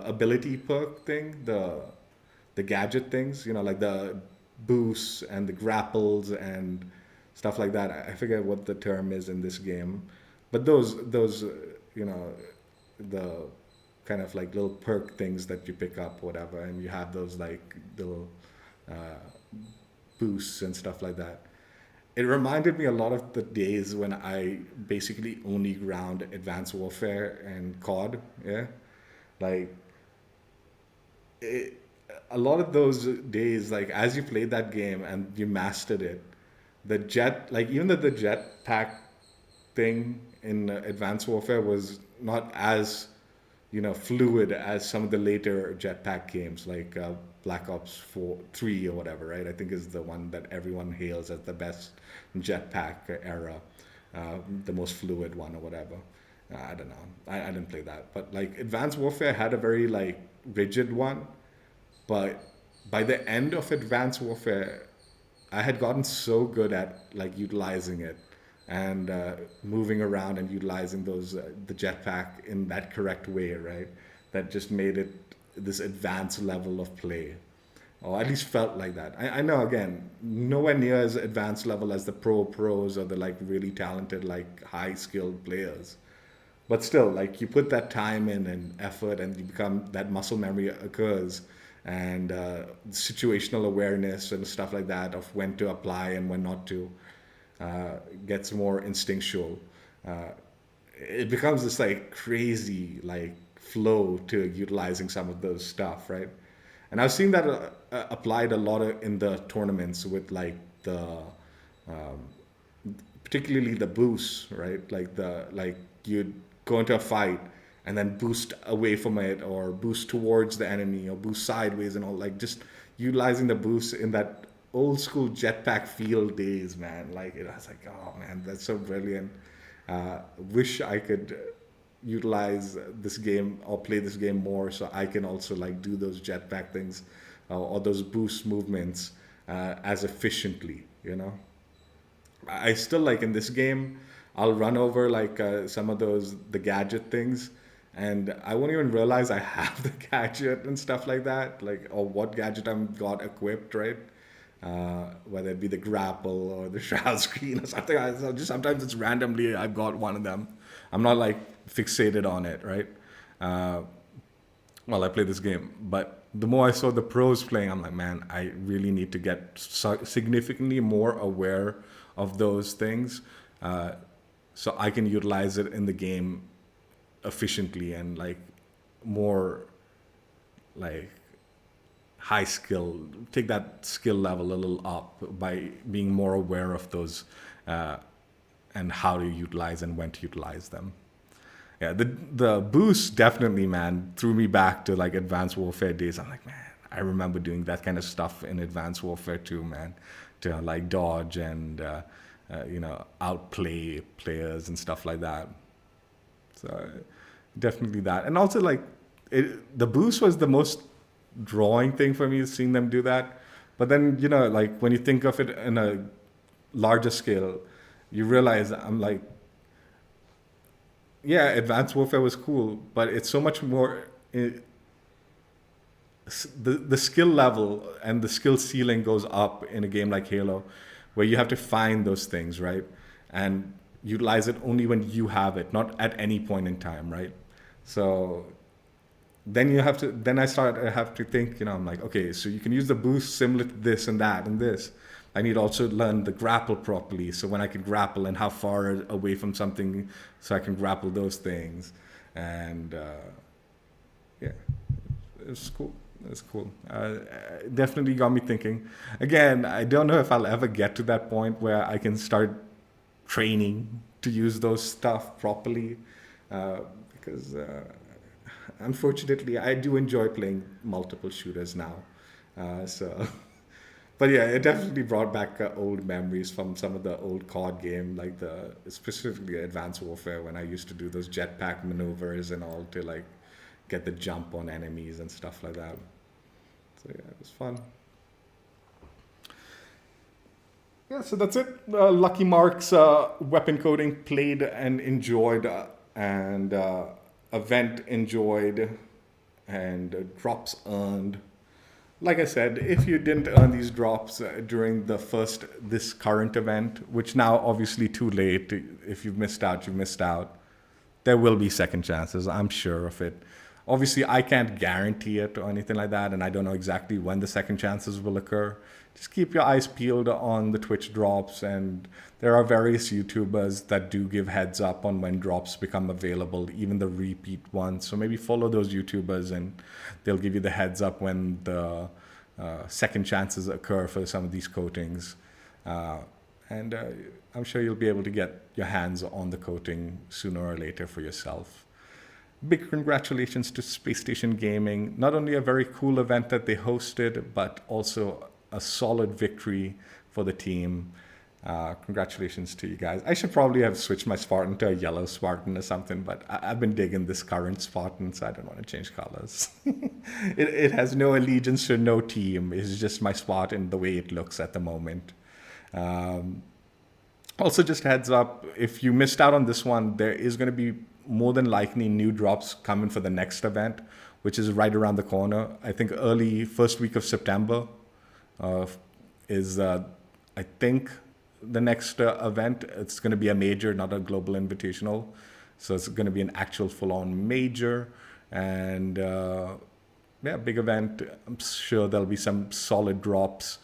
ability perk thing, the gadget things, you know, like the boosts and the grapples and stuff like that. I forget what the term is in this game, but those you know, the kind of like little perk things that you pick up, whatever, and you have those like little boosts and stuff like that. It reminded me a lot of the days when I basically only ground Advanced Warfare and COD, yeah? Like, a lot of those days, like, as you played that game and you mastered it, even though the jetpack thing in Advanced Warfare was not as, you know, fluid as some of the later jetpack games, like Black Ops 3 or whatever, right? I think is the one that everyone hails as the best jetpack era, the most fluid one or whatever. I don't know. I didn't play that. But like Advanced Warfare had a very like rigid one, but by the end of Advanced Warfare, I had gotten so good at like utilizing it and moving around and utilizing those the jetpack in that correct way, right? That just made it this advanced level of play, or at least felt like that. I know, again, nowhere near as advanced level as the pros or the like really talented, like high skilled players. But still, like you put that time in and effort, and you become that muscle memory occurs, and situational awareness and stuff like that of when to apply and when not to gets more instinctual. It becomes this like crazy like flow to utilizing some of those stuff, right? And I've seen that applied a lot in the tournaments with like the particularly the boosts, right? Like you'd go into a fight and then boost away from it, or boost towards the enemy, or boost sideways, and all, like just utilizing the boost in that old school jetpack field days, man. Like I was like, oh man, that's so brilliant. Wish I could utilize this game or play this game more, so I can also like do those jetpack things or those boost movements as efficiently, you know. I still like in this game, I'll run over like some of the gadget things, and I won't even realize I have the gadget and stuff like that, like, or what gadget I've got equipped, right? Whether it be the grapple or the shroud screen or something. Just sometimes it's randomly I've got one of them. I'm not like fixated on it, right? While I play this game, but the more I saw the pros playing, I'm like, man, I really need to get significantly more aware of those things, so I can utilize it in the game efficiently and like more like high skill, take that skill level a little up by being more aware of those and how to utilize and when to utilize them. Yeah, the boost definitely, man, threw me back to like Advanced Warfare days. I'm like, man, I remember doing that kind of stuff in Advanced Warfare too, man, to like dodge and outplay players and stuff like that. So definitely that, and also like the boost was the most drawing thing for me, seeing them do that. But then like when you think of it in a larger scale, you realize I'm like, yeah, Advanced Warfare was cool, but it's so much more. The skill level and the skill ceiling goes up in a game like Halo, where you have to find those things, right, and utilize it only when you have it, not at any point in time, right? So then I have to think, I'm like, okay, so you can use the boost similar to this and that and this. I need to also learn the grapple properly, so when I can grapple and how far away from something so I can grapple those things. And yeah, it's cool. It's cool. Definitely got me thinking. Again, I don't know if I'll ever get to that point where I can start training to use those stuff properly, because unfortunately I do enjoy playing multiple shooters now. But yeah, it definitely brought back old memories from some of the old COD game, like specifically Advanced Warfare, when I used to do those jetpack maneuvers and all to like get the jump on enemies and stuff like that. So yeah, it was fun. Yeah, so that's it. Lucky Mark's weapon coding played and enjoyed, and event enjoyed, and drops earned. Like I said, if you didn't earn these drops during this current event, which now obviously too late, if you've missed out, you've missed out. There will be second chances, I'm sure of it. Obviously, I can't guarantee it or anything like that, and I don't know exactly when the second chances will occur. Just keep your eyes peeled on the Twitch drops, and there are various YouTubers that do give heads up on when drops become available, even the repeat ones. So maybe follow those YouTubers, and they'll give you the heads up when the second chances occur for some of these coatings. And I'm sure you'll be able to get your hands on the coating sooner or later for yourself. Big congratulations to Space Station Gaming. Not only a very cool event that they hosted, but also a solid victory for the team. Congratulations to you guys. I should probably have switched my Spartan to a yellow Spartan or something, but I've been digging this current Spartan, so I don't want to change colors. It has no allegiance to no team. It's just my Spartan the way it looks at the moment. Also, just heads up, if you missed out on this one, there is going to be more than likely new drops coming for the next event, which is right around the corner. I think early first week of September is, I think, the next event. It's going to be a major, not a global invitational. So it's going to be an actual full-on major. And yeah, big event. I'm sure there'll be some solid drops.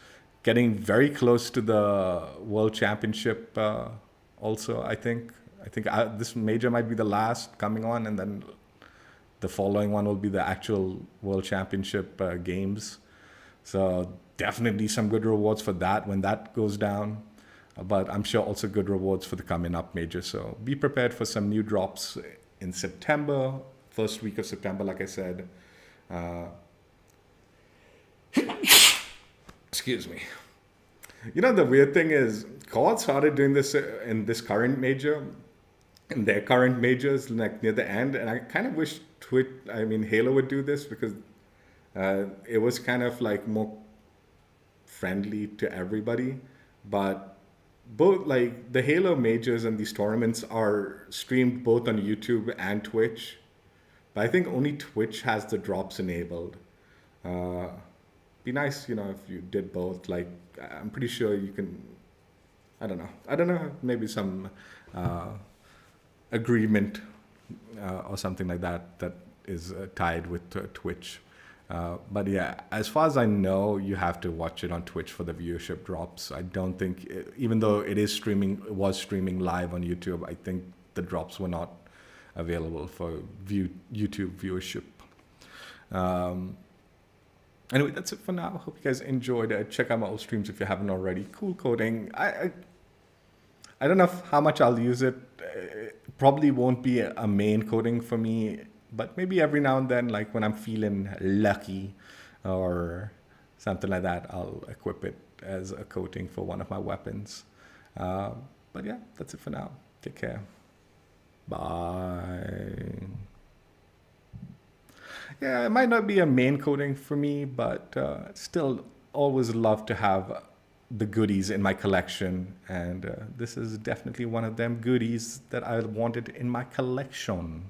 Getting very close to the World Championship also, I think. This major might be the last coming on, and then the following one will be the actual World Championship games. So definitely some good rewards for that when that goes down. But I'm sure also good rewards for the coming up major. So be prepared for some new drops in September, first week of September, like I said. Excuse me. You know, the weird thing is, COD started doing this in this current major, in their current majors, like near the end. And I kind of wish Halo would do this, because it was kind of like more friendly to everybody. But both like the Halo majors and these tournaments are streamed both on YouTube and Twitch. But I think only Twitch has the drops enabled. Be nice, you know, if you did both. Like, I'm pretty sure you can, I don't know, maybe some agreement or something like that that is tied with Twitch. But yeah, as far as I know, you have to watch it on Twitch for the viewership drops. I don't think, even though it was streaming live on YouTube, I think the drops were not available for YouTube viewership. Anyway, that's it for now. Hope you guys enjoyed it. Check out my old streams if you haven't already. Cool coding. I don't know how much I'll use it. It probably won't be a main coding for me, but maybe every now and then, like when I'm feeling lucky or something like that, I'll equip it as a coating for one of my weapons. But yeah, that's it for now. Take care. Bye. Yeah, it might not be a main coding for me, but still always love to have the goodies in my collection. And this is definitely one of them goodies that I wanted in my collection.